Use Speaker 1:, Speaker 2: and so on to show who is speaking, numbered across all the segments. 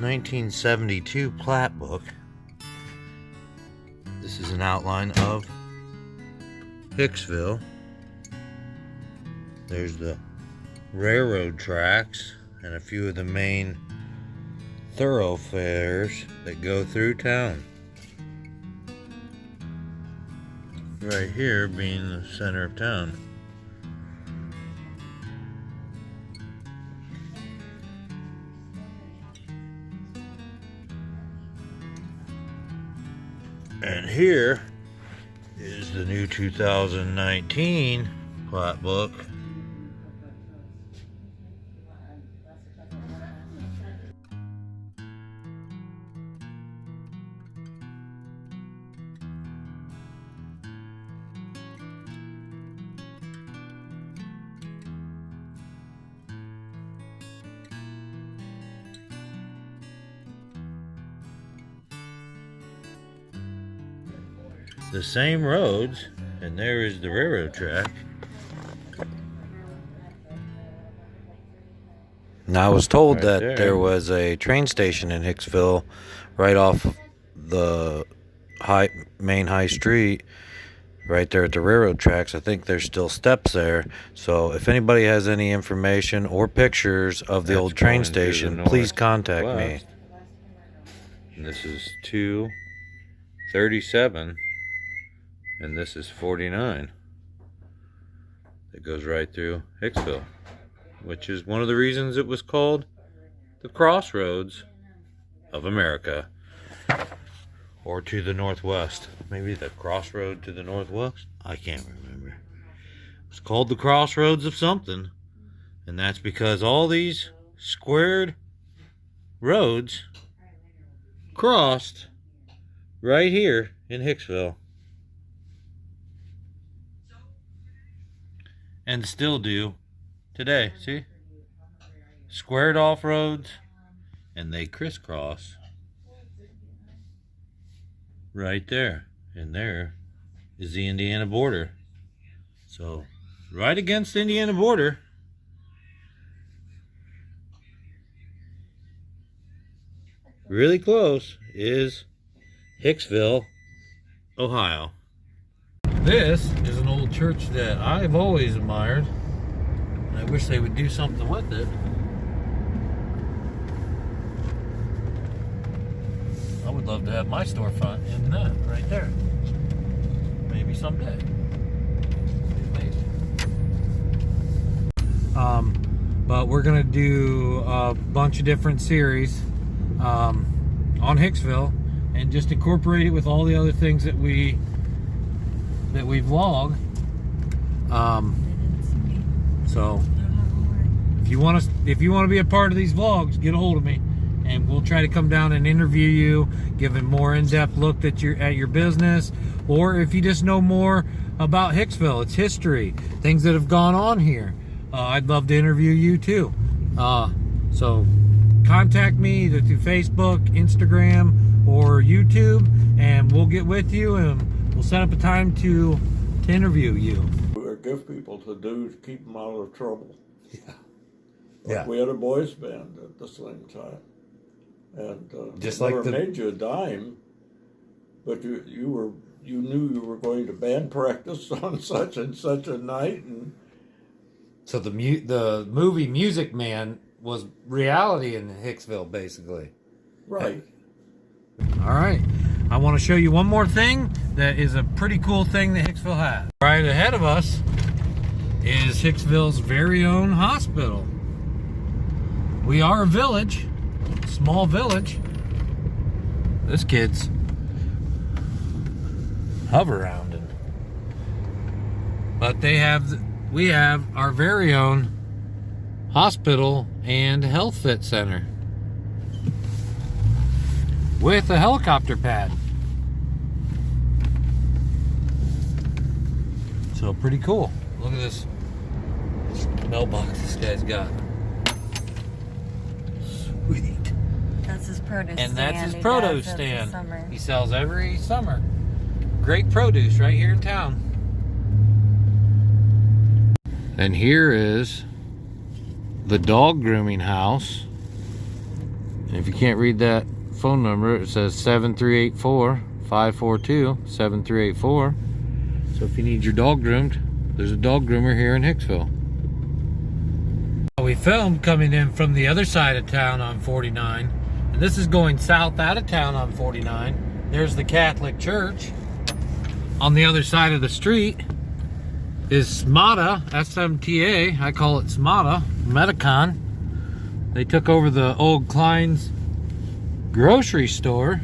Speaker 1: 1972 plat book. This is an outline of Hicksville. There's the railroad tracks and a few of the main thoroughfares that go through town. Right here being the center of town. And here is the new 2019 plat book. The same roads, and there is the railroad track. Now, I was told that there was a train station in Hicksville right off of the main high street, right there at the railroad tracks. I think there's still steps there. So if anybody has any information or pictures of the old train station, please contact me. And this is 237. And this is 49. It goes right through Hicksville, which is one of the reasons it was called the Crossroads of America. Or to the northwest. Maybe the crossroad to the northwest? I can't remember. It's called the Crossroads of something. And that's because all these squared roads crossed right here in Hicksville. And still do today. See? Squared off roads, and they crisscross right there. And there is the Indiana border. So right against the Indiana border, really close, is Hicksville, Ohio. This is an old church that I've always admired, and I wish they would do something with it. I would love to have my storefront in that right there. Maybe someday. But we're gonna do a bunch of different series on Hicksville and just incorporate it with all the other things that we vlog. So if you want to be a part of these vlogs, get a hold of me, and we'll try to come down and interview you, give a more in-depth look at your business, or if you just know more about Hicksville, its history, things that have gone on here. I'd love to interview you too. So contact me either through Facebook, Instagram, or YouTube, and we'll get with you and we'll set up a time to interview you.
Speaker 2: Or give people to do to keep them out of trouble.
Speaker 1: Yeah.
Speaker 2: Like we had a boys band at the same time, and
Speaker 1: just
Speaker 2: never
Speaker 1: like the
Speaker 2: made you a dime, but you knew you were going to band practice on such and such a night, and
Speaker 1: so the movie Music Man was reality in Hicksville, basically.
Speaker 2: Right.
Speaker 1: All right. I want to show you one more thing that is a pretty cool thing that Hicksville has. Right ahead of us is Hicksville's very own hospital. We are a village, small village. This kid's hover rounding. But we have our very own hospital and health fit center with a helicopter pad. So pretty cool. Look at this mailbox this guy's got. Sweet.
Speaker 3: That's his produce stand.
Speaker 1: And that's his produce stand. He sells every summer. Great produce right here in town. And here is the dog grooming house And if you can't read that phone number, it says 7384-542-7384. So if you need your dog groomed, there's a dog groomer here in Hicksville. We filmed coming in from the other side of town on 49. And this is going south out of town on 49. There's the Catholic Church. On the other side of the street is SMATA, SMTA. I call it SMATA, Medicon. They took over the old Klein's grocery store.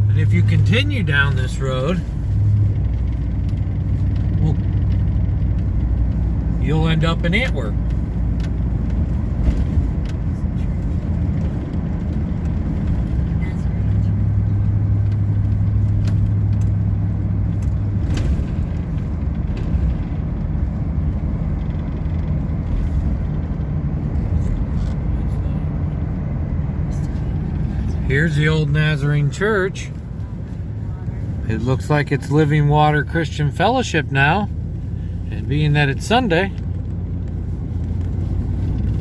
Speaker 1: And if you continue down this road, well, you'll end up in Antwerp. Here's the old Nazarene Church. It looks like it's Living Water Christian Fellowship now. And being that it's Sunday,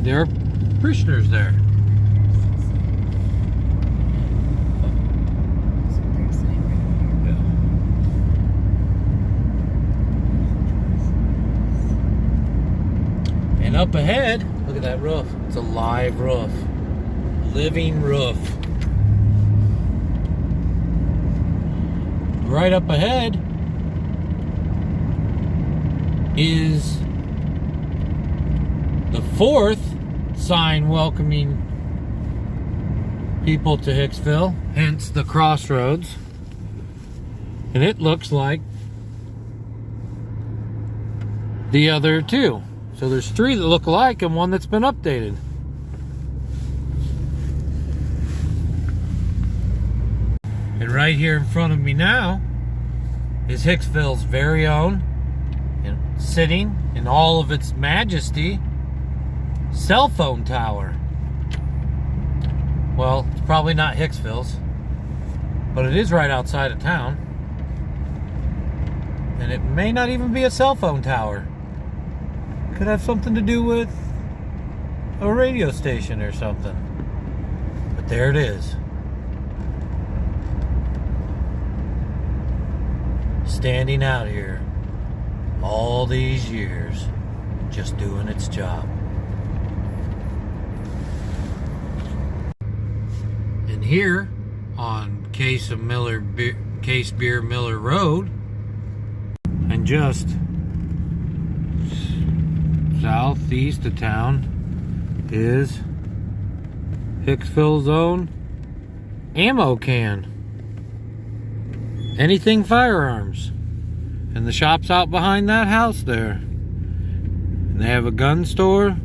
Speaker 1: there are parishioners there. And up ahead, look at that roof. It's a live roof. Living roof. Right up ahead is the fourth sign welcoming people to Hicksville, hence the crossroads. And it looks like the other two. So there's three that look alike and one that's been updated. And right here in front of me now is Hicksville's very own, and sitting in all of its majesty, cell phone tower. Well, it's probably not Hicksville's, but it is right outside of town. And it may not even be a cell phone tower. Could have something to do with a radio station or something. But there it is. Standing out here all these years, just doing its job. And here on Case Beer Miller Road, and just southeast of town is Hicksville's own ammo can. Anything firearms. And the shop's out behind that house there. And they have a gun store.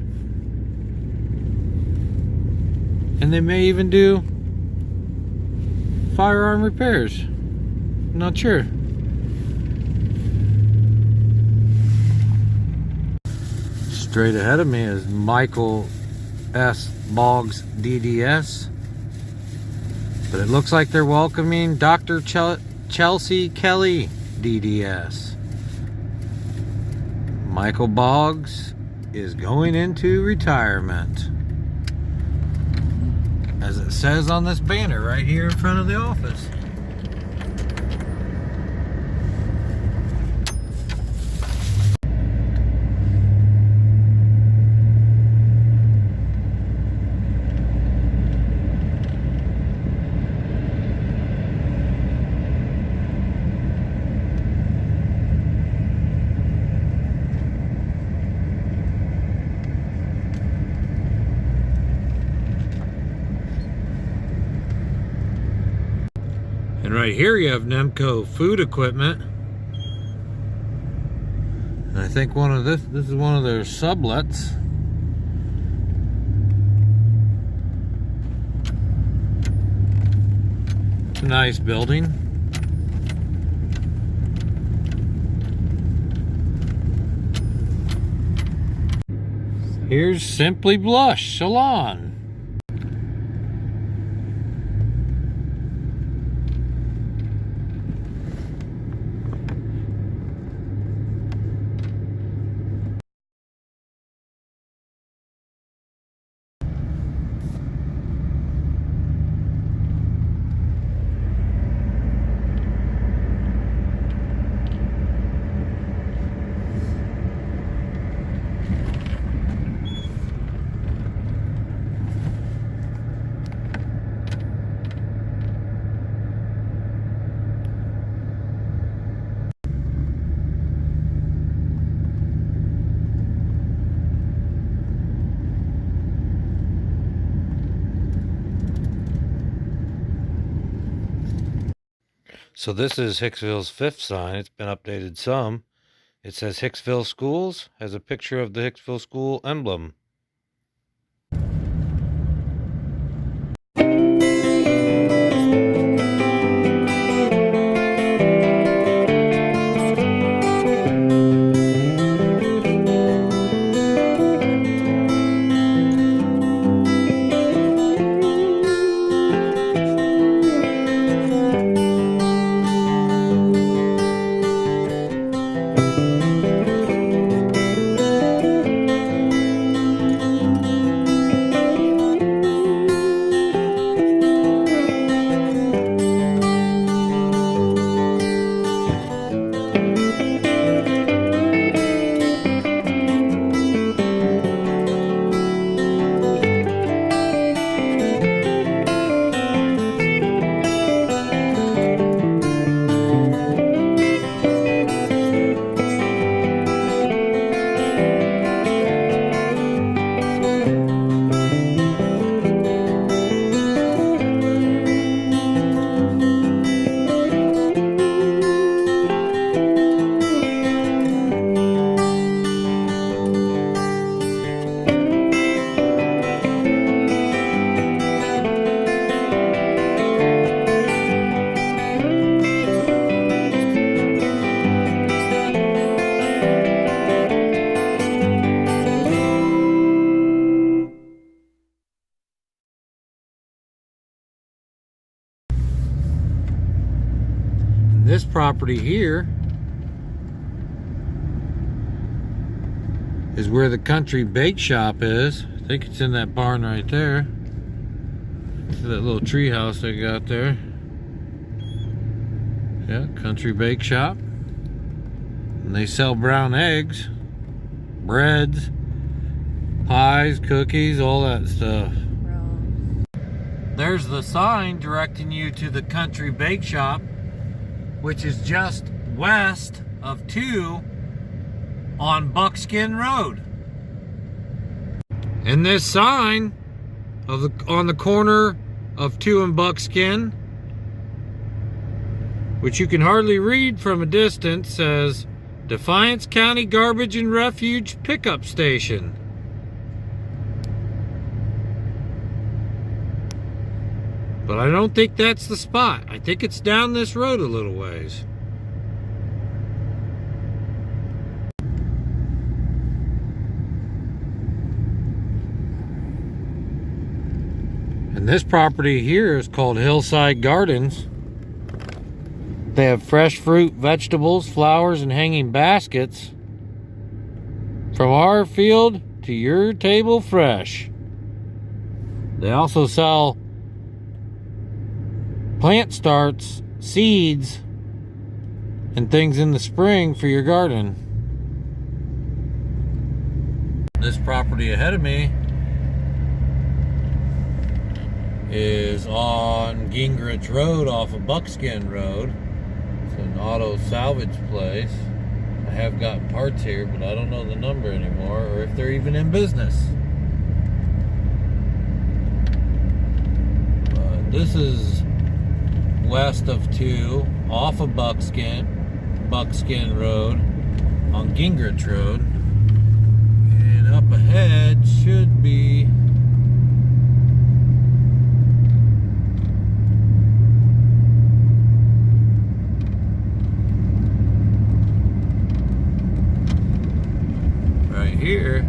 Speaker 1: And they may even do firearm repairs. I'm not sure. Straight ahead of me is Michael S. Boggs DDS. But it looks like they're welcoming Dr. Chelsea Kelly DDS. Michael Boggs is going into retirement, as it says on this banner right here in front of the office. And right here you have Nemco food equipment. And I think this is one of their sublets. It's a nice building. Here's Simply Blush Salon. So this is Hicksville's 5th sign. It's been updated some. It says Hicksville Schools, has a picture of the Hicksville School emblem. This property here is where the Country Bake Shop is. I think it's in that barn right there. See that little tree house they got there? Yeah, Country Bake Shop. And they sell brown eggs, breads, pies, cookies, all that stuff. There's the sign directing you to the Country Bake Shop, which is just west of 2 on Buckskin Road. And this sign on the corner of 2 and Buckskin, which you can hardly read from a distance, says Defiance County Garbage and Refuge Pickup Station. But I don't think that's the spot. I think it's down this road a little ways. And this property here is called Hillside Gardens. They have fresh fruit, vegetables, flowers, and hanging baskets. From our field to your table fresh. They also sell plant starts, seeds, and things in the spring for your garden. This property ahead of me is on Gingrich Road off of Buckskin Road. It's an auto salvage place. I have got parts here, but I don't know the number anymore or if they're even in business. This is west of 2 off of Buckskin Road on Gingrich Road, and up ahead should be right here.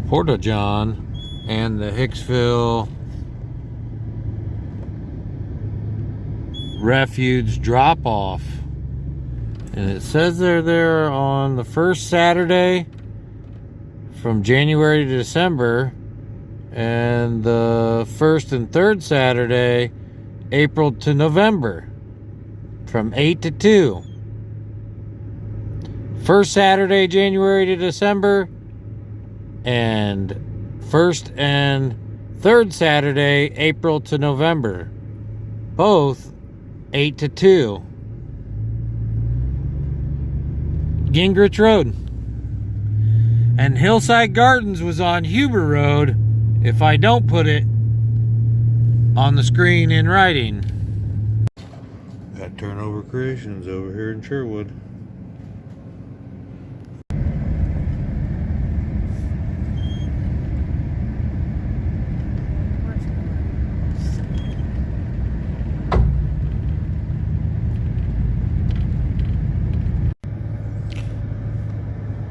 Speaker 1: Porta John and the Hicksville Refuge drop-off. And it says they're there on the first Saturday from January to December, and the first and third Saturday, April to November, from 8 to 2. First Saturday, January to December, and first and third Saturday, April to November, both 8 to 2. Gingrich Road. And Hillside Gardens was on Huber Road if I don't put it on the screen in writing. At Turnover Creations over here in Sherwood.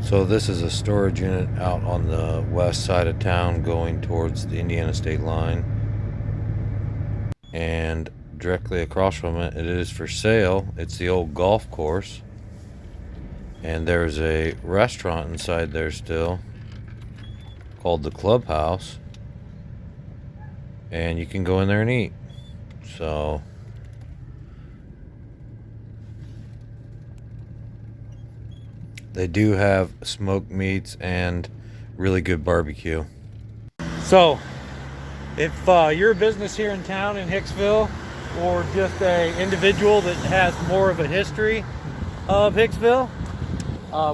Speaker 1: So this is a storage unit out on the west side of town going towards the Indiana state line. And directly across from it, it is for sale. It's the old golf course. And there's a restaurant inside there still called the Clubhouse. And you can go in there and eat. So they do have smoked meats and really good barbecue. So, if you're a business here in town in Hicksville, or just an individual that has more of a history of Hicksville,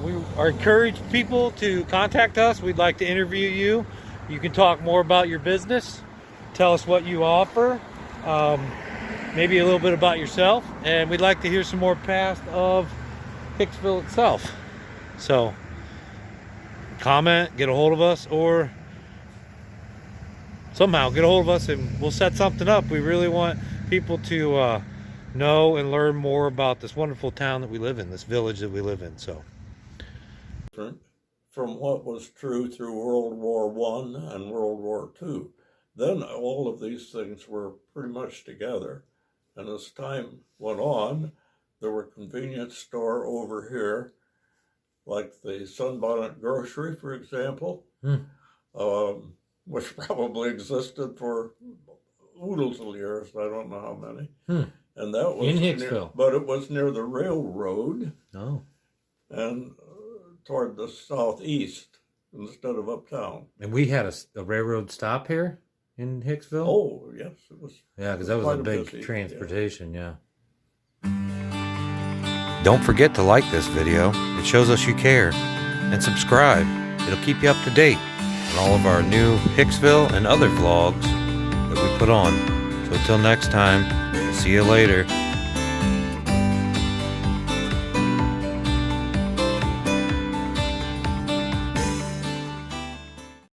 Speaker 1: we are encourage people to contact us. We'd like to interview you. You can talk more about your business, tell us what you offer, maybe a little bit about yourself, and we'd like to hear some more past of Hicksville itself. So comment, get a hold of us, or somehow get a hold of us and we'll set something up. We really want people to know and learn more about this wonderful town that we live in, this village that we live in. So
Speaker 2: from what was true through World War I and World War II. Then all of these things were pretty much together. And as time went on, there were convenience store over here, like the Sunbonnet Grocery, for example, which probably existed for oodles of years. I don't know how many. And that was
Speaker 1: in Hicksville,
Speaker 2: but it was near the railroad.
Speaker 1: Oh,
Speaker 2: and toward the southeast instead of uptown.
Speaker 1: and we had a railroad stop here in Hicksville.
Speaker 2: Oh yes, it was.
Speaker 1: Yeah, because that was a big
Speaker 2: busy,
Speaker 1: transportation. Yeah. Don't forget to like this video. It shows us you care. And subscribe. It'll keep you up to date on all of our new Hicksville and other vlogs that we put on. So until next time, see you later.